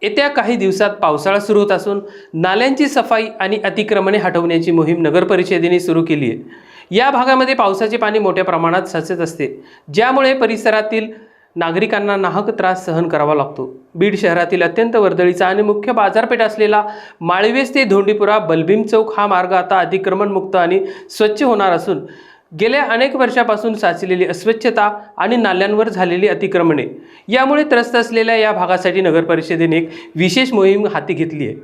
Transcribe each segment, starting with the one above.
येत्या काही दिवसात पावसाळा सुरू होत असून नाल्यांची सफाई आणि अतिक्रमणे हटवण्याची मोहीम नगर परिषदेने सुरू केली आहे। या भागामध्ये पावसाचे पाणी मोठ्या प्रमाणात साचत असते, ज्यामुळे परिसरातील नागरिकांना नाहक त्रास सहन करावा लागतो। बीड शहरातील अत्यंत वर्दळीचा आणि मुख्य बाजारपेठ असलेला माळवेस ते धोंडीपुरा बलभीम चौक हा मार्ग आता अतिक्रमण मुक्त आणि स्वच्छ होणार असून गेल्या अनेक वर्षापासून साचलेली अस्वच्छता आणि नाल्यांवर झालेली अतिक्रमणे यामुळे त्रस्त असलेल्या या भागासाठी नगर परिषदेने एक विशेष मोहीम हाती घेतली आहे।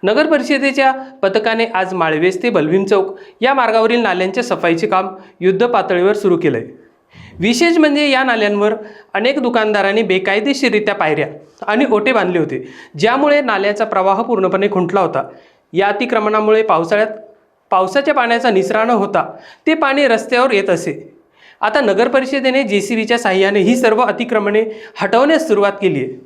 नगर परिषदेच्या पथकाने आज माळवेस ते बलभीम चौक या मार्गावरील नाल्यांच्या सफाईचे काम युद्ध पातळीवर सुरू केले आहे। विशेष म्हणजे या नाल्यांवर अनेक दुकानदारांनी बेकायदेशीररित्या पायऱ्या आणि ओटे बांधले होते, ज्यामुळे नाल्याचा प्रवाह पूर्णपणे खुंटला होता। या अतिक्रमणामुळे पावसाच्या पाण्याचा निचरा न होता ते पाणी रस्त्यावर येत असे। आता नगर परिषदेने JCBच्या साहाय्याने ही सर्व अतिक्रमणे हटवण्यास सुरुवात केली आहे।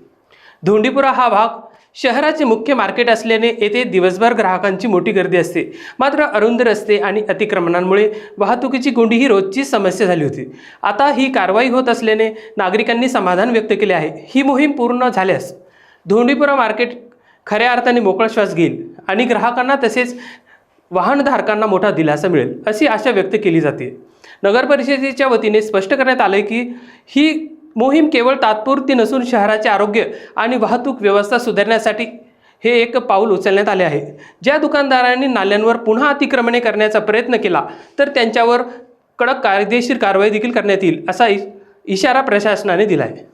धोंडीपुरा हा भाग शहराचे मुख्य मार्केट असल्याने येथे दिवसभर ग्राहकांची मोठी गर्दी असते, मात्र अरुंद रस्ते आणि अतिक्रमणांमुळे वाहतुकीची कोंडी ही रोजची समस्या झाली होती। आता ही कारवाई होत असल्याने नागरिकांनी समाधान व्यक्त केले आहे। ही मोहीम पूर्ण झाल्यास धोंडीपुरा मार्केट खऱ्या अर्थाने मोकळा श्वास घेईल आणि ग्राहकांना तसेच वाहनधारकांना मोठा दिलासा मिळेल अशी आशा व्यक्त केली जाते। नगर परिषदेच्या वतीने स्पष्ट करण्यात आले की ही मोहीम केवळ तात्पुरती नसून शहराचे आरोग्य आणि वाहतूक व्यवस्था सुधारण्यासाठी हे एक पाऊल उचलण्यात आले आहे। ज्या दुकानदारांनी नाल्यांवर पुन्हा अतिक्रमणे करण्याचा प्रयत्न केला तर त्यांच्यावर कडक कायदेशीर कारवाई देखील करण्यात येईल असा इशारा प्रशासनाने दिला आहे।